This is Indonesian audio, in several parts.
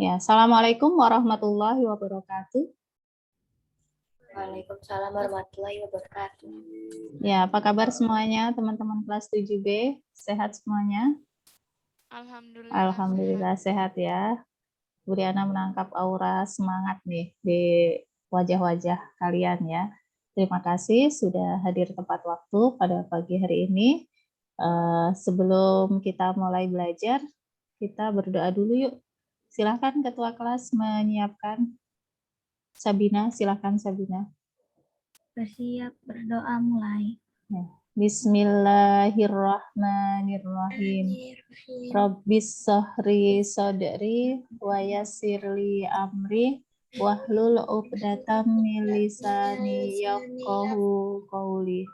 Ya, Assalamualaikum warahmatullahi wabarakatuh. Waalaikumsalam warahmatullahi wabarakatuh. Ya, apa kabar semuanya teman-teman kelas 7B? Sehat semuanya? Alhamdulillah. Alhamdulillah sehat ya. Bu Riana menangkap aura semangat nih di wajah-wajah kalian ya. Terima kasih sudah hadir tepat waktu pada pagi hari ini. Sebelum kita mulai belajar, kita berdoa dulu yuk. Silakan ketua kelas menyiapkan. Sabina, silakan Sabina. Bersiap berdoa mulai. Bismillahirrahmanirrahim. Rabbis sahri sadri wa yassirli amri wahlul 'uqdatam min lisani yafqahu qawli.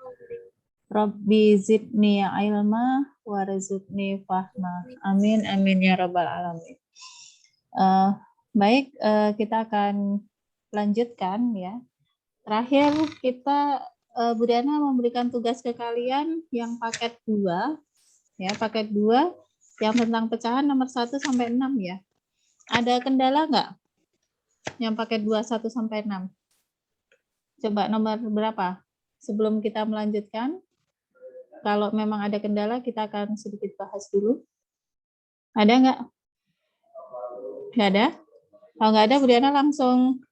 Rabbi zidni ilma warzuqni fahma. Amin amin ya rabbal alamin. Baik, kita akan lanjutkan ya. Terakhir kita Bu Diana memberikan tugas ke kalian yang paket 2 ya, paket 2 yang tentang pecahan nomor 1 sampai 6 ya. Ada kendala nggak yang paket 2 1 sampai 6? Coba nomor berapa? Sebelum kita melanjutkan, kalau memang ada kendala kita akan sedikit bahas dulu. Ada nggak? Nggak ada? Kalau nggak ada Bu Diana langsung,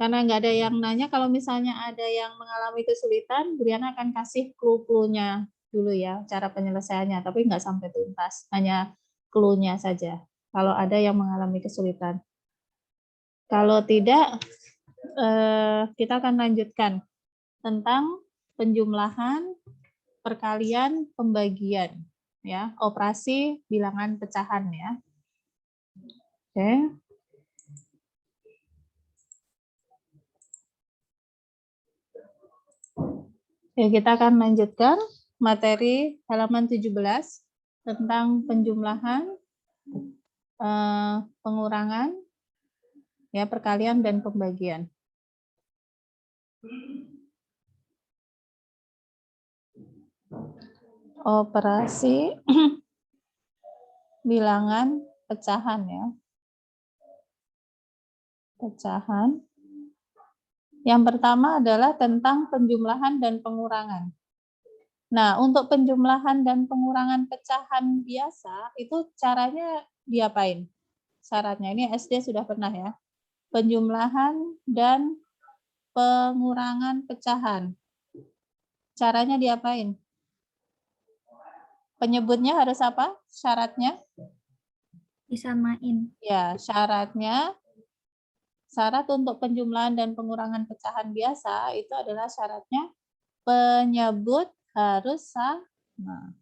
karena nggak ada yang nanya, kalau misalnya ada yang mengalami kesulitan, Bu Diana akan kasih clue-cluenya dulu ya, cara penyelesaiannya, tapi nggak sampai tuntas, hanya clue-nya saja, kalau ada yang mengalami kesulitan. Kalau tidak, kita akan lanjutkan tentang penjumlahan, perkalian, pembagian, ya, operasi bilangan pecahan ya. Oke. Ya, kita akan lanjutkan materi halaman 17 tentang penjumlahan, pengurangan, ya, perkalian dan pembagian. Operasi bilangan pecahan ya. Pecahan. Yang pertama adalah tentang penjumlahan dan pengurangan. Nah, untuk penjumlahan dan pengurangan pecahan biasa, itu caranya diapain? Syaratnya, ini SD sudah pernah ya. Penjumlahan dan pengurangan pecahan. Caranya diapain? Penyebutnya harus apa? Syaratnya? Disamain. Ya, syaratnya, syarat untuk penjumlahan dan pengurangan pecahan biasa itu adalah syaratnya penyebut harus sama.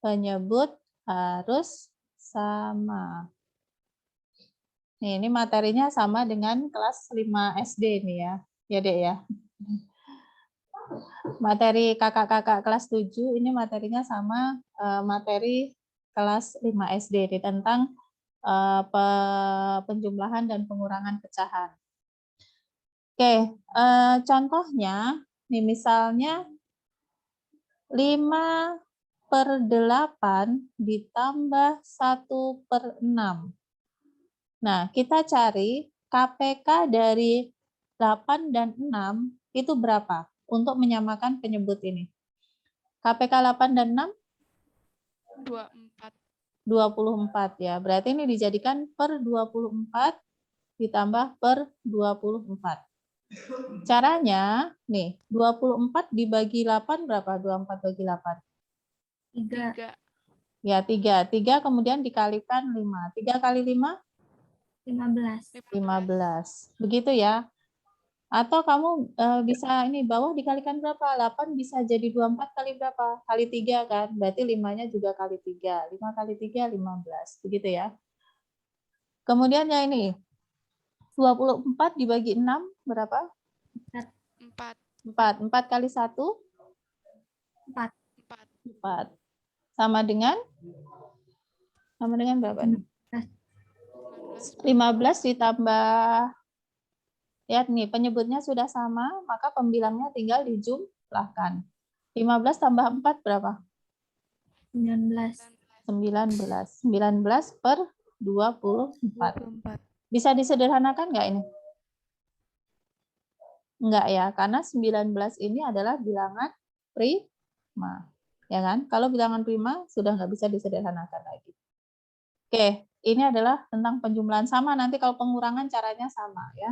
Penyebut harus sama. Nih, ini materinya sama dengan kelas 5 SD nih ya. Ya, Dek ya. Materi kakak-kakak kelas 7 ini materinya sama materi kelas 5 SD nih, tentang penjumlahan dan pengurangan pecahan. Oke, contohnya nih misalnya 5/8 ditambah 1/6. Nah, kita cari KPK dari 8 dan 6 itu berapa untuk menyamakan penyebut ini. KPK 8 dan 6? 24. 24 ya. Berarti ini dijadikan per 24 ditambah per 24. Caranya, nih, 24 dibagi 8 berapa? 24 bagi 8? 3. Ya, 3. 3 kemudian dikalikan 5. 3 kali 5? 15. 15. Begitu ya. Atau kamu bisa ini bawah dikalikan berapa? 8 bisa jadi 24 kali berapa? Kali 3 kan? Berarti 5-nya juga kali 3. 5 kali 3, 15. Begitu ya. Kemudian yang ini. 24 dibagi 6 berapa? 4. 4. 4 kali 1? 4. 4. Sama dengan berapa nih? 15 ditambah, lihat nih, penyebutnya sudah sama, maka pembilangnya tinggal dijumlahkan. 15 tambah 4 berapa? 19. 19. 19 per 24. 24. Bisa disederhanakan nggak ini? Enggak ya, karena 19 ini adalah bilangan prima. Ya kan? Kalau bilangan prima sudah nggak bisa disederhanakan lagi. Oke, ini adalah tentang penjumlahan sama. Nanti kalau pengurangan caranya sama ya.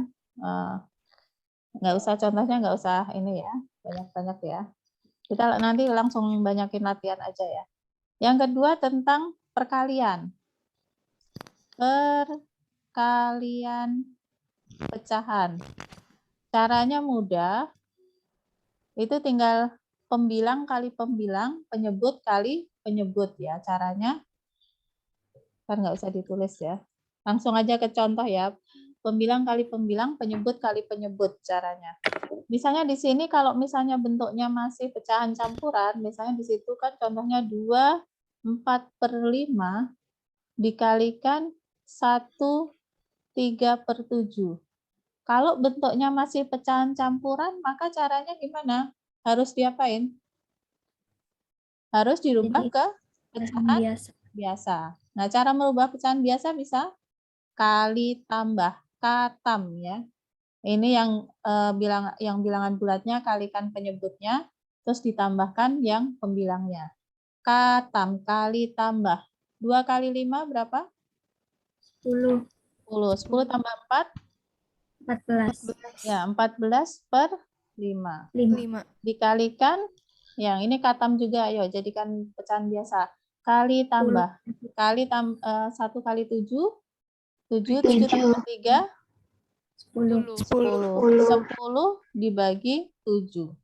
Nggak usah contohnya, nggak usah ini ya, banyak-banyak ya. Kita nanti langsung banyakin latihan aja ya. Yang kedua tentang perkalian. Perkalian pecahan. Caranya mudah. Itu tinggal pembilang kali pembilang, penyebut kali penyebut ya. Caranya kan nggak usah ditulis ya. Langsung aja ke contoh ya. Pembilang kali pembilang, penyebut kali penyebut caranya. Misalnya di sini kalau misalnya bentuknya masih pecahan campuran, misalnya di situ kan contohnya 2, 4/5 dikalikan 1, 3/7. Kalau bentuknya masih pecahan campuran, maka caranya gimana? Harus diapain? Harus dirubah Jadi, ke pecahan biasa. biasa. Nah, cara merubah pecahan biasa bisa kali tambah, katam ya. Ini yang bilangan bulatnya kalikan penyebutnya, terus ditambahkan yang pembilangnya. Katam kali tambah. 2 kali 5 berapa? 10, 10. 10 tambah 4? 14, Ya, 14/5. 5. Dikalikan, yang ini katam juga, ayo jadikan pecahan biasa. Kali tambah. Kali 1 kali 7. 7 tambah 3? 10. 10 dibagi 7.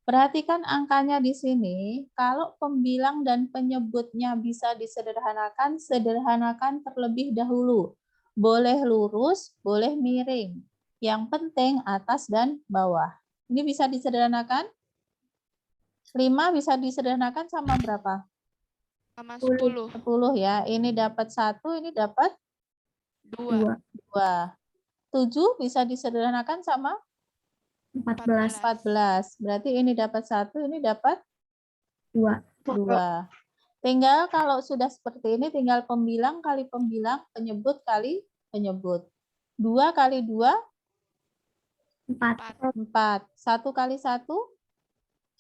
Perhatikan angkanya di sini. Kalau pembilang dan penyebutnya bisa disederhanakan, sederhanakan terlebih dahulu. Boleh lurus, boleh miring. Yang penting atas dan bawah. Ini bisa disederhanakan? 5 bisa disederhanakan sama berapa? Sama 10. 10 ya. Ini dapat 1, ini dapat 2. 2. 7 bisa disederhanakan sama 14, 14. Berarti ini dapat 1, ini dapat 2. 2. Tinggal kalau sudah seperti ini, tinggal pembilang kali pembilang, penyebut kali penyebut. 2 kali 2? 4. 4. 1 kali 1?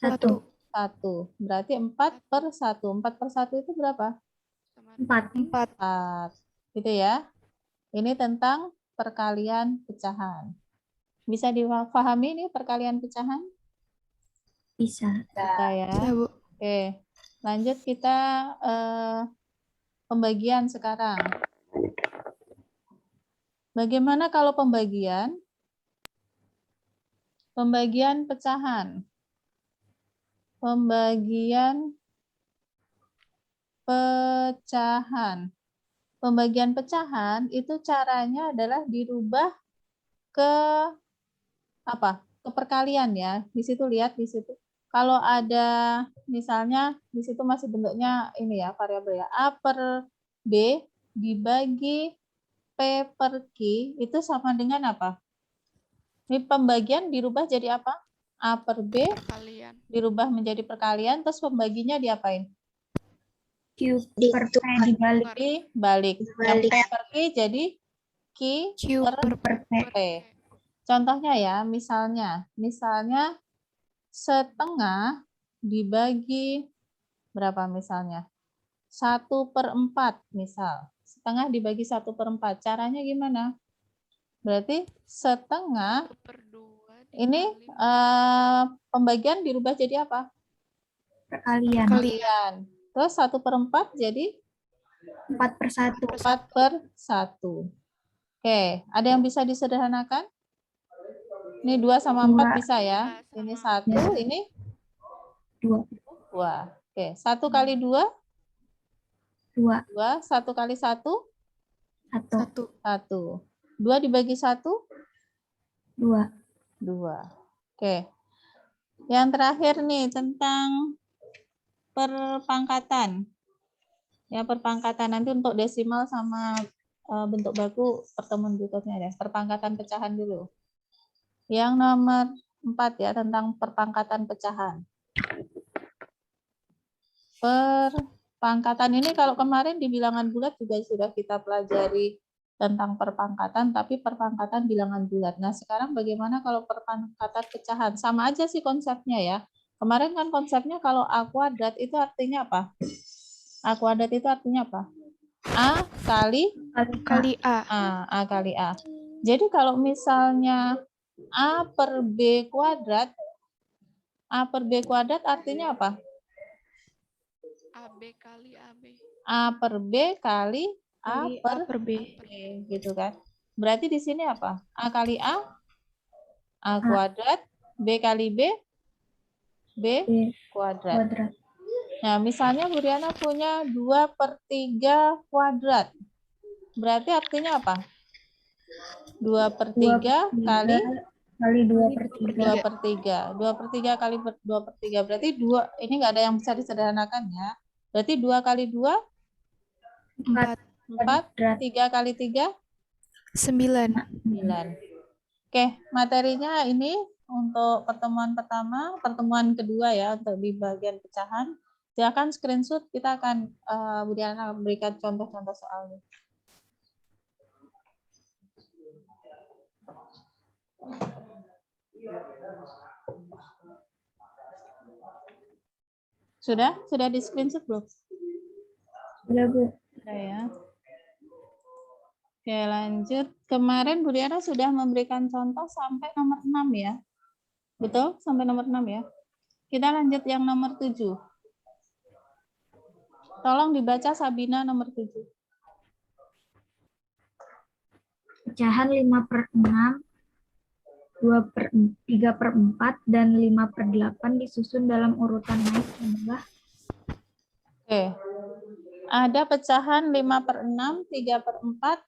1. 1. Berarti 4/1. 4/1 itu berapa? 4. 4. Gitu ya. Ini tentang perkalian pecahan. Bisa dipahami ini perkalian pecahan? Bisa. Bisa ya. Oke. Lanjut kita pembagian sekarang. Bagaimana kalau pembagian? Pembagian pecahan. Pembagian pecahan. Pembagian pecahan itu caranya adalah dirubah ke apa? Ke perkalian ya. Di situ lihat di situ. Kalau ada misalnya di situ masih bentuknya ini ya variabel ya. A/B dibagi P/Q itu sama dengan apa? Ini pembagian dirubah jadi apa? A/B Kalian. dirubah menjadi perkalian, terus pembaginya diapain? Q per P dibalik. Dibalik. Yang P/Q jadi Q/P. Contohnya ya, misalnya setengah dibagi berapa misalnya? 1/4 misal. Setengah dibagi 1/4. Caranya gimana? Berarti setengah 1/2 ini pembagian dirubah jadi apa? Perkalian. Terus 1/4 jadi 4/1. 4/1. Oke, ada yang bisa disederhanakan? Ini 2 sama 4 bisa ya. Ini 1, ini 2. 2. Oke, 1 kali 2? 2. 2. 1 kali 1? 1. 2 dibagi 1? 2. 2. Oke. Yang terakhir nih tentang perpangkatan. Ya, perpangkatan nanti untuk desimal sama bentuk baku pertemuan berikutnya ya. Perpangkatan pecahan dulu. Yang nomor 4 ya tentang perpangkatan pecahan. Perpangkatan Pangkatan ini kalau kemarin di bilangan bulat juga sudah kita pelajari tentang perpangkatan, tapi perpangkatan bilangan bulat. Nah, sekarang bagaimana kalau perpangkatan pecahan? Sama aja sih konsepnya ya. Kemarin kan konsepnya kalau A kuadrat itu artinya apa? A kuadrat itu artinya apa? A kali Kali A. A kali A. Jadi kalau misalnya A per B kuadrat, A per B kuadrat artinya apa? AB kali AB. A per B kali A Kali per A per B. B, gitu kan. Berarti di sini apa? A kali A kuadrat, B kali B B kuadrat. kuadrat. Nah, misalnya Bu Riana punya 2/3 kuadrat. Berarti artinya apa? 2/3 kali 2/3. 2/3 kali 2/3. Berarti 2, ini nggak ada yang bisa disederhanakan ya. Berarti 2 kali 2, 4. 4. 3 kali 3, 9. 9. Oke, materinya ini untuk pertemuan pertama, pertemuan kedua ya, untuk di bagian pecahan. Silakan screenshot, kita akan Bu Diana berikan contoh-contoh soalnya. Sudah di screenshot belum? Sudah, Bu. Sudah ya. Oke, lanjut. Kemarin Bu Diana sudah memberikan contoh sampai nomor 6 ya. Betul? Sampai nomor 6 ya. Kita lanjut yang nomor 7. Tolong dibaca Sabina nomor 7. Pecahan 5/6, 3/4, dan 5/8 disusun dalam urutan naik adalah. Oke. Ada pecahan 5/6, 3/4,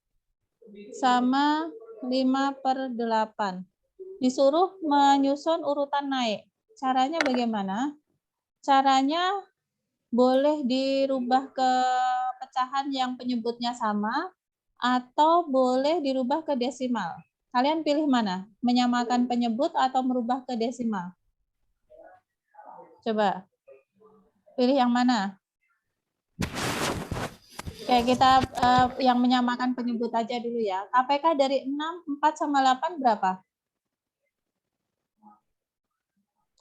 sama 5/8. Disuruh menyusun urutan naik. Caranya bagaimana? Caranya boleh dirubah ke pecahan yang penyebutnya sama, atau boleh dirubah ke desimal. Kalian pilih mana? Menyamakan penyebut atau merubah ke desimal? Coba. Pilih yang mana? Oke, kita yang menyamakan penyebut aja dulu ya. KPK dari 6, 4 sama 8 berapa?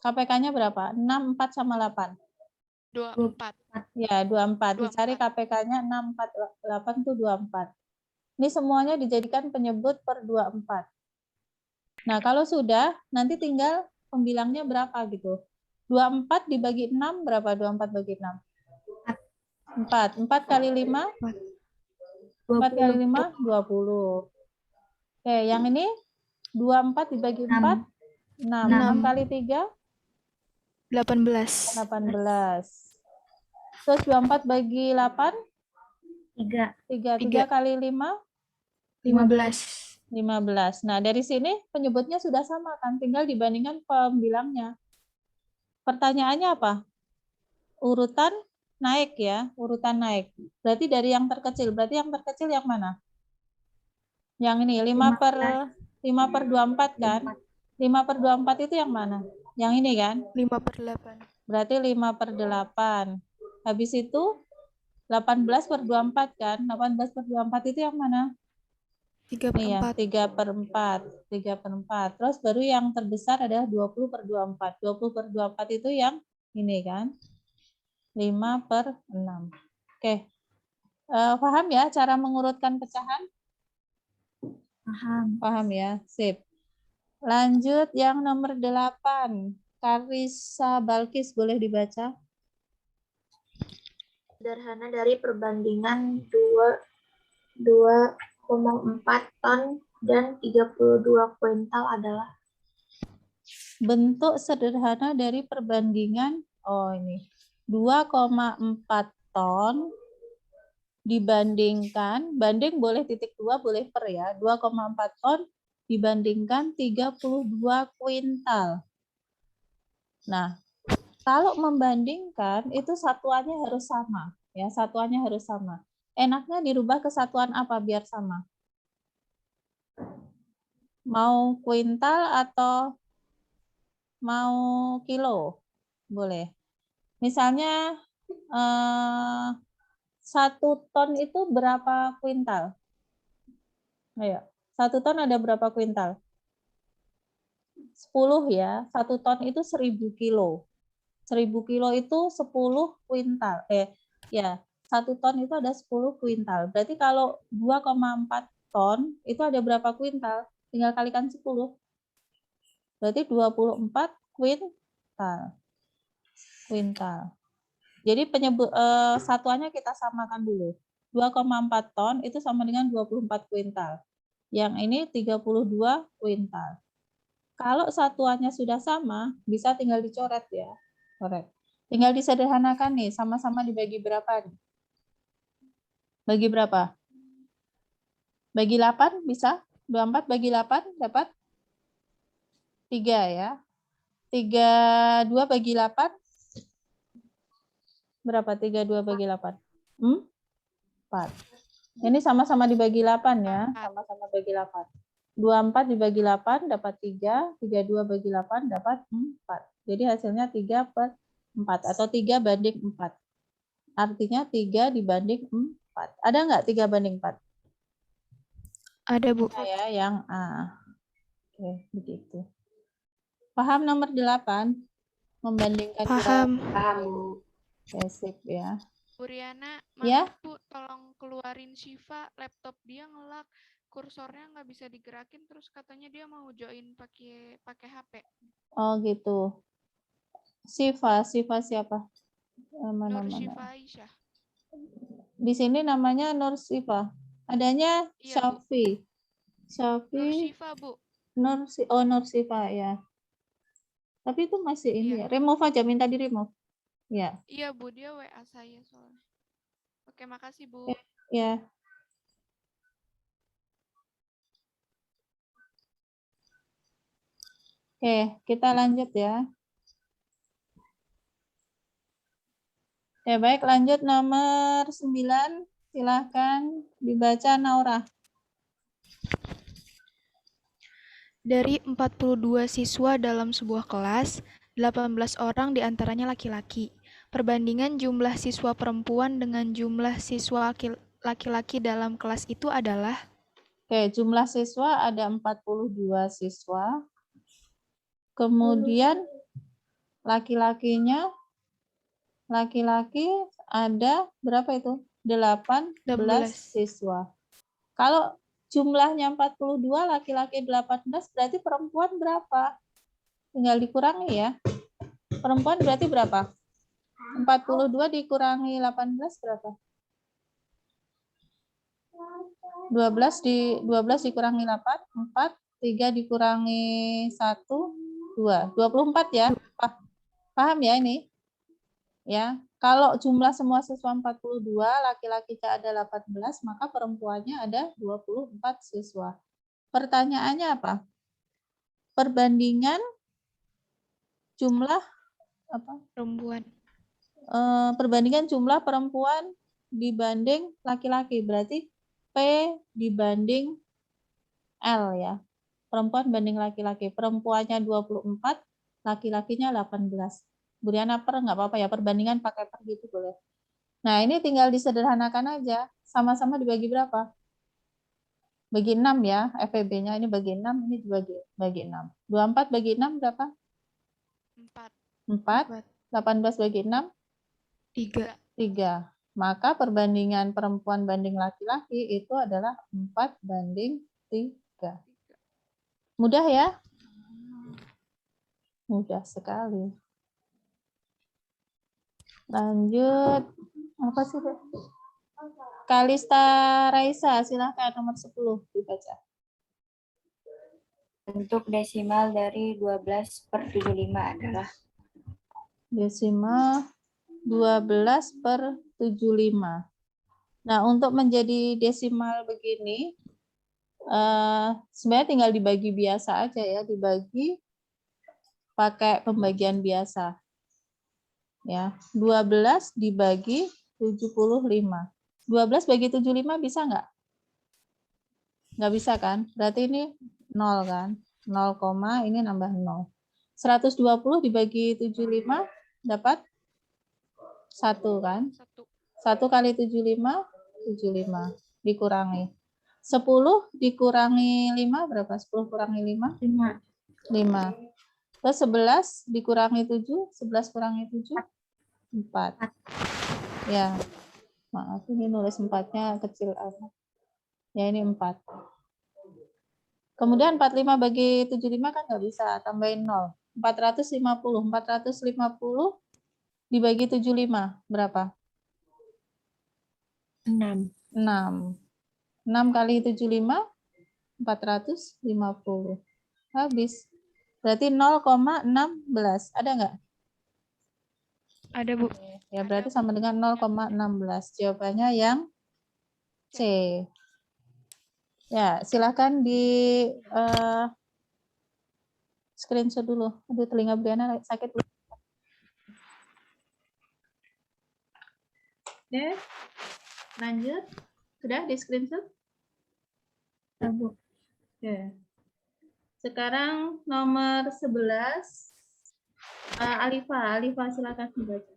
KPK-nya berapa? 6, 4 sama 8. 24. Ya, 24. Dicari KPK-nya 6, 4, 8 itu 24. Ini semuanya dijadikan penyebut per 24. Nah, kalau sudah, nanti tinggal pembilangnya berapa gitu. 24 dibagi 6 berapa? 24 bagi 6. 4. 4 kali 5? 4 kali 5? 20. Oke, yang ini 24 dibagi 4? 6. 6 kali 3? 18. 18. Terus 24 bagi 8? 3. 3 kali 5? 15. 15. Nah, dari sini penyebutnya sudah sama kan, tinggal dibandingkan pembilangnya. Pertanyaannya apa? Urutan naik ya, urutan naik. Berarti dari yang terkecil. Berarti yang terkecil yang mana? Yang ini 5/24 kan? 5/24 itu yang mana? Yang ini kan? 5/8. Berarti 5/8. Habis itu 18/24 kan? 18/24 itu yang mana? 3/4. 3/4. 3/4. Terus baru yang terbesar adalah 20/24. 20/24 itu yang ini kan? 5/6. Oke. Paham ya cara mengurutkan pecahan? Paham. Paham ya? Sip. Lanjut yang nomor 8. Karissa Balkis boleh dibaca? Sederhana dari perbandingan 2,4 ton dan 32 kuintal adalah. Bentuk sederhana dari perbandingan, ini 2,4 ton dibandingkan, banding boleh titik 2, boleh per ya, 2,4 ton dibandingkan 32 kuintal. Nah, kalau membandingkan itu satuannya harus sama, ya, satuannya harus sama. Enaknya dirubah ke satuan apa biar sama? Mau kuintal atau mau kilo? Boleh. Misalnya 1 ton itu berapa kuintal? Ayo, 1 ton ada berapa kuintal? 10 ya. 1 ton itu 1000 kilo. 1000 kilo itu 10 kuintal. Ya, 1 ton itu ada 10 kuintal. Berarti kalau 2,4 ton itu ada berapa kuintal? Tinggal kalikan 10. Berarti 24 kuintal. Jadi satuannya kita samakan dulu. 2,4 ton itu sama dengan 24 kuintal. Yang ini 32 kuintal. Kalau satuannya sudah sama, bisa tinggal dicoret ya. Coret. Tinggal disederhanakan nih, sama-sama dibagi berapa nih? Bagi berapa? Bagi 8 bisa? 24 bagi 8 dapat 3 ya. 32 bagi 8 berapa? 32 bagi 8? 4. Ini sama-sama dibagi 8 ya. Sama-sama bagi 8. 24 dibagi 8 dapat 3. 32 bagi 8 dapat 4. Jadi hasilnya 3/4 atau 3/4. Artinya 3 dibanding 4. Ada nggak 3/4? Ada, Bu. Nah, ya, yang A. Oke, begitu. Paham nomor 8? Membandingkan Paham. Paham, Bu. basic ya. Bu Riana, Ya. maaf Bu, tolong keluarin Syifa, laptop dia ngelak, kursornya nggak bisa digerakin, terus katanya dia mau join pakai HP. Oh gitu. Siva siapa? Nur Syifa Aisyah. Di sini namanya Nur Siva. Adanya Iya, Bu. Syafi. Nur Syifa, Bu. Nur Siva ya. Tapi itu masih ini Iya. ya. Remove aja, minta di remove. Ya. Iya, Bu, dia WA saya soalnya. Oke, makasih, Bu. Ya. Oke, kita lanjut ya. Ya baik, lanjut nomor 9. Silahkan dibaca Naura. Dari 42 siswa dalam sebuah kelas, 18 orang diantaranya laki-laki. Perbandingan jumlah siswa perempuan dengan jumlah siswa laki-laki dalam kelas itu adalah? Oke, jumlah siswa ada 42 siswa. Kemudian laki-lakinya, laki-laki ada berapa itu? 18 siswa. Kalau jumlahnya 42, laki-laki 18, berarti perempuan berapa? Tinggal dikurangi ya. Perempuan berarti berapa? 42 dikurangi 18 berapa? 12 dikurangi 8, 4, 3 dikurangi 1, 2. 24 ya. Paham ya ini? Ya. Kalau jumlah semua siswa 42, laki-laki ada 18, maka perempuannya ada 24 siswa. Pertanyaannya apa? Perbandingan jumlah apa? Perempuan. Perbandingan jumlah perempuan dibanding laki-laki. Berarti P dibanding L ya. Perempuan banding laki-laki. Perempuannya 24, laki-lakinya 18. Bu Riana nggak apa-apa ya, perbandingan pakai per gitu boleh. Nah, ini tinggal disederhanakan aja. Sama-sama dibagi berapa? Bagi 6 ya, FEB-nya ini bagi 6, ini bagi 6. 24 bagi 6 berapa? 4. 18 bagi 6? 3. Maka perbandingan perempuan banding laki-laki itu adalah 4/3. Mudah ya? Mudah sekali. Lanjut. Apa sih? Kalista Raisa, silahkan nomor 10 dibaca. Bentuk desimal dari 12/75 adalah? Desimal 12/75. Nah, untuk menjadi desimal begini, sebenarnya tinggal dibagi biasa aja ya, dibagi pakai pembagian biasa. Ya, 12 dibagi 75. 12 bagi 75 bisa nggak? Nggak bisa kan? Berarti ini 0 kan? 0, ini nambah 0. 120 dibagi 75 dapat 1 kan? 1. 1 kali 75, 75. Dikurangi. 10 dikurangi 5 berapa? 10 kurangi 5? 5. 5. Terus 11 dikurangi 7, 11 kurangi 7, 4. Ya, maaf ini nulis 4-nya kecil amat. Ya ini 4. Kemudian 45 bagi 75 kan nggak bisa, tambahin 0. 450. 450 dibagi 75 berapa? 6. 6. 6 kali 75, 450. Habis. Berarti 0,16. Ada nggak? Ada, Bu. Ya, berarti sama dengan 0,16. Jawabannya yang C. Ya, silakan di screenshot dulu. Aduh, telinga Briana sakit. Oke, lanjut. Sudah di screenshot? Bu. Oke. Sekarang nomor 11. Alifa silakan dibaca.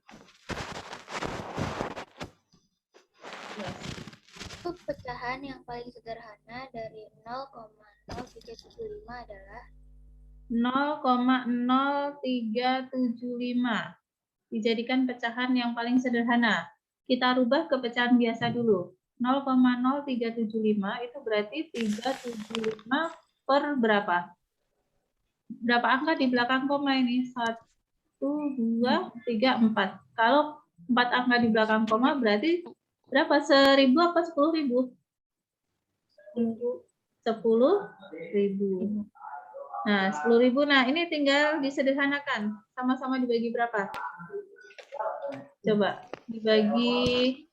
Bentuk pecahan yang paling sederhana dari 0,0375 adalah 0,0375. Dijadikan pecahan yang paling sederhana. Kita rubah ke pecahan biasa dulu. 0,0375 itu berarti 375 per berapa? Berapa angka di belakang koma ini? 1, 2, 3, 4. Kalau 4 angka di belakang koma berarti berapa? 1.000 apa 10.000? 10.000. Nah, 10.000. Nah, ini tinggal disederhanakan. Sama-sama dibagi berapa? Coba dibagi.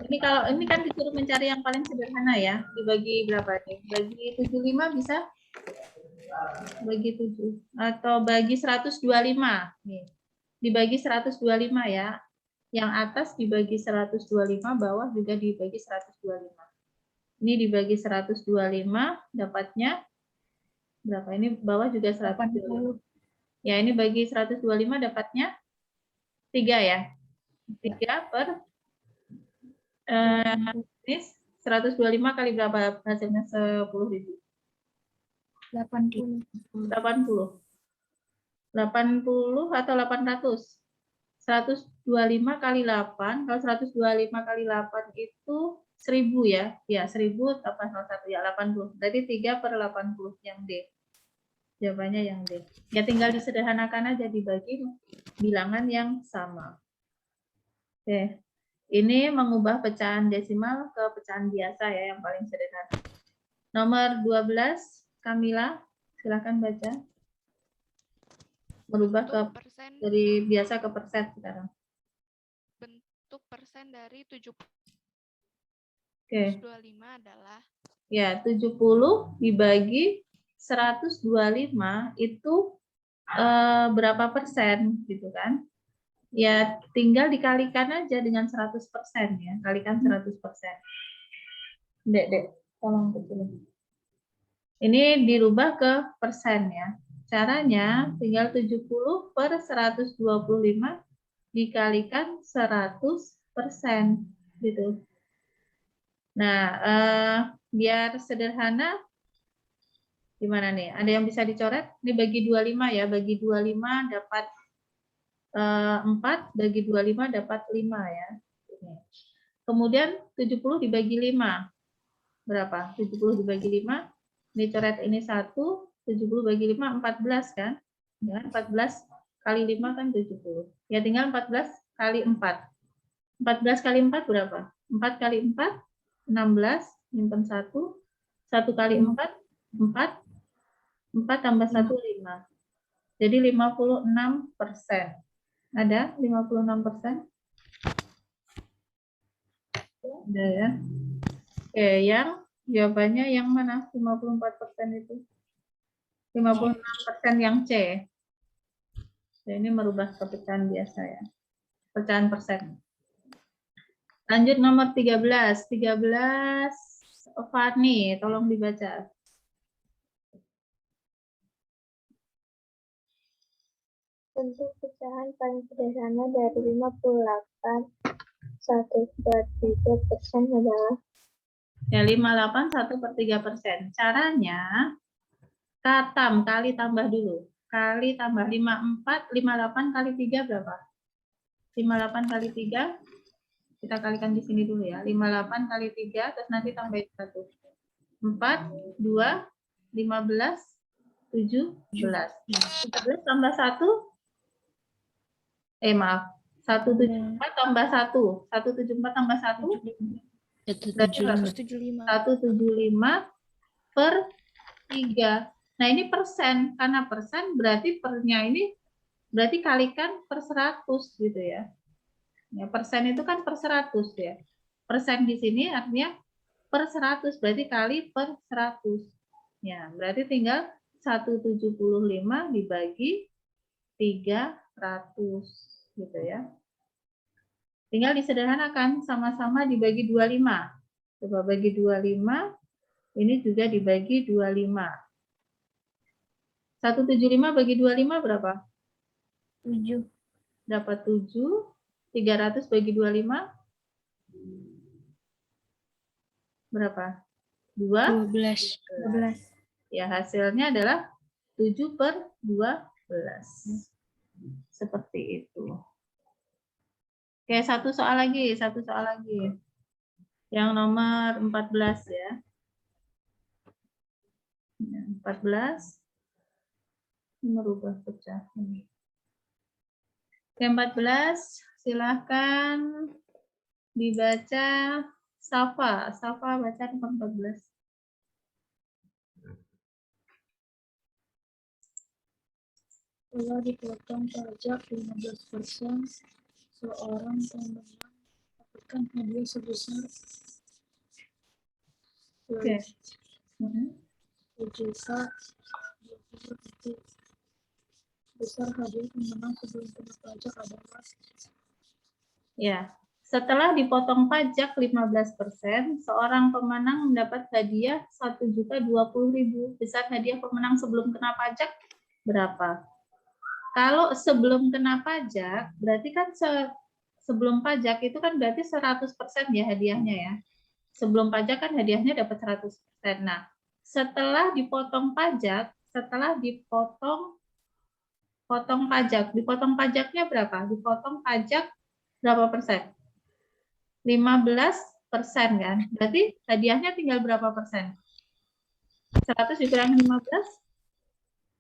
Ini kalau ini kan disuruh mencari yang paling sederhana ya. Dibagi berapa nih? Bagi 75 bisa? Bagi 7 atau bagi 125 nih. Dibagi 125 ya. Yang atas dibagi 125, bawah juga dibagi 125. Ini dibagi 125, dapatnya berapa? Ini bawah juga 125. Ya, ini bagi 125 dapatnya 3 ya. 3 per ini 125 kali berapa hasilnya? 10.000. 80. 80 atau 800? 125 kali 8, kalau 125 kali 8 itu 1000 ya. Ya, 1000 apa salah satu ya 80. Berarti 3 per 80 yang D. Jawabannya yang D. Ya tinggal disederhanakan aja dibagi bilangan yang sama. Oke. Ini mengubah pecahan desimal ke pecahan biasa ya yang paling sederhana. Nomor 12, Kamila, silakan baca. Merubah ke dari biasa ke persen sekarang. Bentuk persen dari 70. Oke. 25 adalah Ya, 70 dibagi 125 itu berapa persen gitu kan? Ya, tinggal dikalikan aja dengan 100% ya. Kalikan 100%. Dek, tolong kecilin. Ini dirubah ke persen ya. Caranya tinggal 70 per 125 dikalikan 100% gitu. Nah, biar sederhana gimana nih? Ada yang bisa dicoret? Ini bagi 25 ya. Bagi 25 dapat 4, bagi 25 dapat 5 ya. Kemudian 70 dibagi 5. Berapa? 70 dibagi 5. Ini coret ini 1, 70 bagi 5, 14 kan? Ya, 14 kali 5 kan 70. Ya tinggal 14 kali 4. 14 kali 4 berapa? 4 kali 4, 16. Simpan 1. 1 kali 4, 4. 4 tambah 1, 5. Jadi 56%. Ada 56%? Ada ya. Oke, yang jawabannya yang mana? 54% itu. 56% yang C. Nah, ini merubah ke pecahan biasa ya. Pecahan persen. Lanjut nomor 13. 13 Fani, tolong dibaca. Bentuk pecahan paling sederhana dari 58 1/3% adalah Ya, 58 1/3%. Caranya, katam kali tambah dulu. Kali tambah 54, 58 kali 3 berapa? 58 kali 3, kita kalikan di sini dulu ya. 58 kali 3, terus nanti tambahin 1. 4, 2, 15, 17. 17 tambah 1, maaf. 174 tambah 1. 174 tambah 1. 175. 175 per 3. Nah, ini persen. Karena persen berarti pernya ini berarti kalikan per 100 gitu ya. Ya, persen itu kan per 100 ya. Persen di sini artinya per 100 berarti kali per 100. Ya, berarti tinggal 175 dibagi 300 gitu ya. Tinggal disederhanakan, sama-sama dibagi 25. Coba bagi 25, ini juga dibagi 25. 175 bagi 25 berapa? 7. Dapat 7. 300 bagi 25 berapa? 12. 12. Ya, hasilnya adalah 7/12. Seperti itu. Oke, satu soal lagi. Yang nomor 14 ya. 14 merubah pecahan. Oke, 14 silahkan dibaca Safa. Safa baca nomor 14. Setelah dipotong pajak 15%, seorang pemenang mendapatkan hadiah sebesar Oke. sejuta 20.000. Besar hadiah pemenang sebelum kena pajak adalah Ya, setelah dipotong pajak 15%, seorang pemenang mendapat hadiah 1.020.000. Besar hadiah pemenang sebelum kena pajak berapa? Kalau sebelum kena pajak, berarti kan sebelum pajak itu kan berarti 100% ya hadiahnya ya. Sebelum pajak kan hadiahnya dapat 100%. Nah, setelah dipotong pajak, dipotong pajaknya berapa? Dipotong pajak berapa persen? 15% kan? Berarti hadiahnya tinggal berapa persen? 100 dikurangi 15,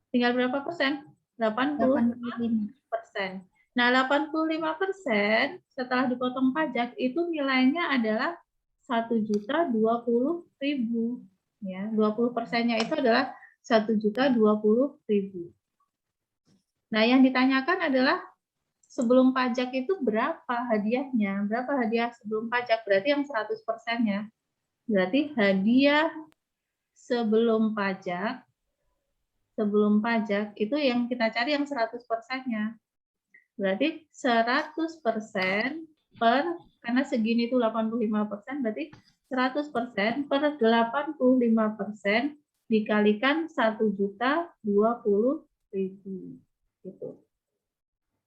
tinggal berapa persen? 85%. Nah, 85% setelah dipotong pajak itu nilainya adalah 1.020.000. Ya, 20%-nya itu adalah 1.020.000. Nah, yang ditanyakan adalah sebelum pajak itu berapa hadiahnya? Berapa hadiah sebelum pajak? Berarti yang 100%-nya. Berarti hadiah sebelum pajak itu yang kita cari yang 100%-nya. Berarti 100% per, karena segini itu 85%, berarti 100% per 85% dikalikan 1.020.000. Gitu.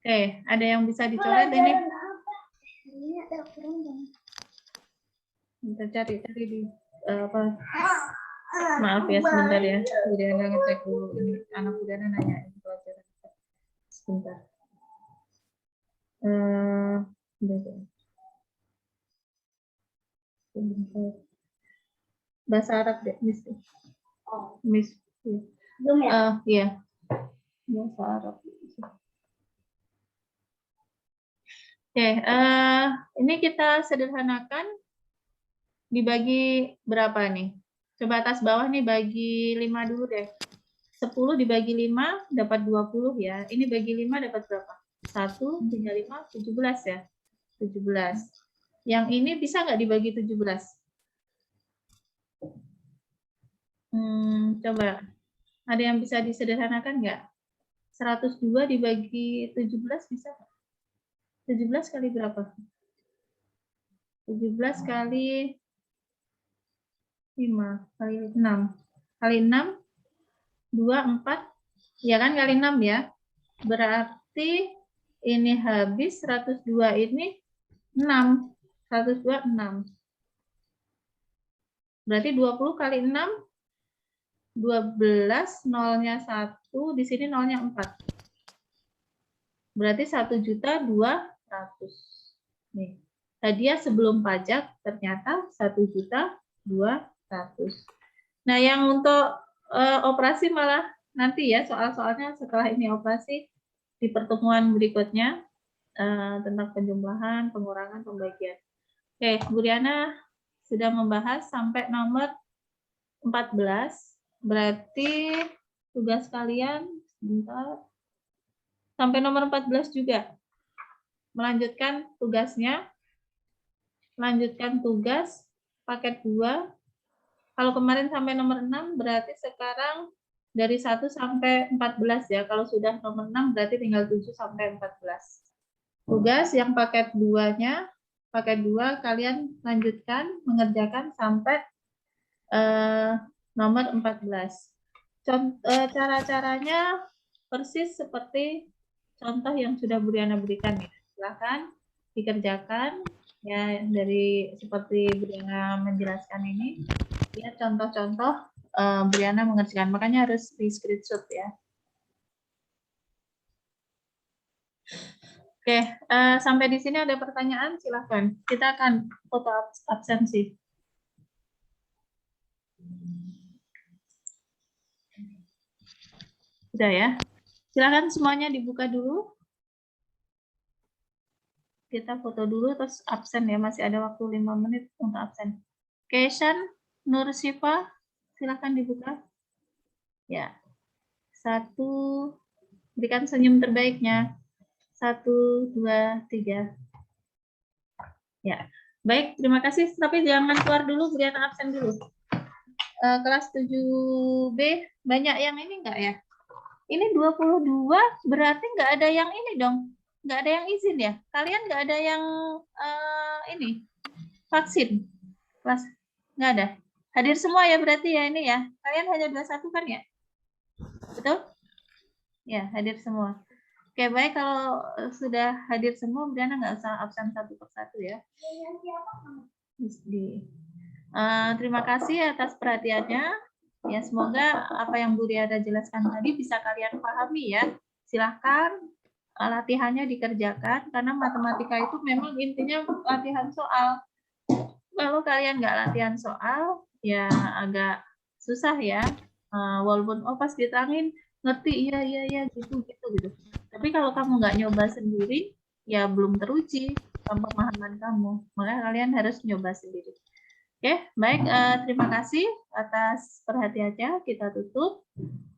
Oke, ada yang bisa dicoret ini? Kita cari di apa? Maaf ya sebentar ya. Budana ngecek dulu ini. Anak Budana nanya ini pelajaran. Sebentar. Bahasa Arab deh, Miss. Miss. Iya. Bahasa Arab. Oke, ini kita sederhanakan dibagi berapa nih? Coba atas bawah nih bagi 5 dulu deh. 10 dibagi 5 dapat 20 ya. Ini bagi 5 dapat berapa? 1, 3, 5, 17 ya. 17. Yang ini bisa nggak dibagi 17? Coba. Ada yang bisa disederhanakan nggak? 102 dibagi 17 bisa nggak? 17 kali berapa? 17 kali 5 kali 6. Kali 6, 2, 4. Ya kan kali 6 ya. Berarti berarti ini habis 102 ini 6. 102 6. Berarti 20 kali 6 12, nolnya 1, di sini nolnya 4. Berarti 1.200.000. Nih, hadiah sebelum pajak ternyata 1.200.000. Nah, yang untuk operasi malah nanti ya, soal-soalnya setelah ini operasi di pertemuan berikutnya tentang penjumlahan, pengurangan, pembagian. Oke, Bu Riana sudah membahas sampai nomor 14. Berarti tugas kalian sebentar sampai nomor 14 juga. Melanjutkan tugasnya. Lanjutkan tugas paket 2. Kalau kemarin sampai nomor 6 berarti sekarang dari 1 sampai 14 ya. Kalau sudah nomor 6 berarti tinggal 7 sampai 14. Tugas yang paket 2-nya, paket 2 kalian lanjutkan mengerjakan sampai nomor 14. Cara-caranya persis seperti contoh yang sudah Bu Riana berikan ya. Silakan dikerjakan ya, dari seperti Bu Riana menjelaskan ini. Lihat contoh-contoh Bu Riana mengerjakan, makanya harus di screenshot ya. Oke, sampai di sini ada pertanyaan, silakan. Kita akan foto absensi. Sudah ya. Silakan semuanya dibuka dulu. Kita foto dulu terus absen ya, masih ada waktu 5 menit untuk absen. Keishan, Nur Sifa, silakan dibuka. Ya. 1, berikan senyum terbaiknya. 1, 2, 3. Ya. Baik, terima kasih. Tapi jangan keluar dulu, berikan absen dulu. Kelas 7B, banyak yang ini enggak ya? Ini 22, berarti nggak ada yang ini dong. Nggak ada yang izin ya? Kalian nggak ada yang ini, vaksin? Kelas nggak ada? Hadir semua ya berarti ya ini ya? Kalian hanya 21 kan ya? Betul? Ya, hadir semua. Oke, baik, kalau sudah hadir semua, Briana nggak usah absen satu persatu ya. Terima kasih atas perhatiannya. Ya, semoga apa yang Bu Riana jelaskan tadi bisa kalian pahami ya. Silahkan latihannya dikerjakan, karena matematika itu memang intinya latihan soal. Kalau kalian nggak latihan soal, ya agak susah ya. Walaupun pas diterangin, ngerti, iya, gitu. Tapi kalau kamu nggak nyoba sendiri, ya belum teruji pemahaman kamu. Makanya kalian harus nyoba sendiri. Oke, baik. Terima kasih atas perhatiannya. Kita tutup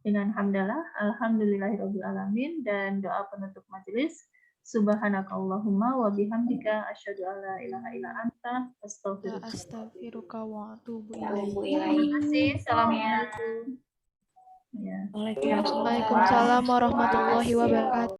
dengan hamdalah, alhamdulillahirabbil alamin, dan doa penutup majelis. Subhanakallahumma wa bihamdika asyhadu an la ilaha illa anta Astaghfiruka wa atubu ilaih. Terima kasih. Assalamualaikum. Ya. Waalaikumsalam warahmatullahi wabarakatuh.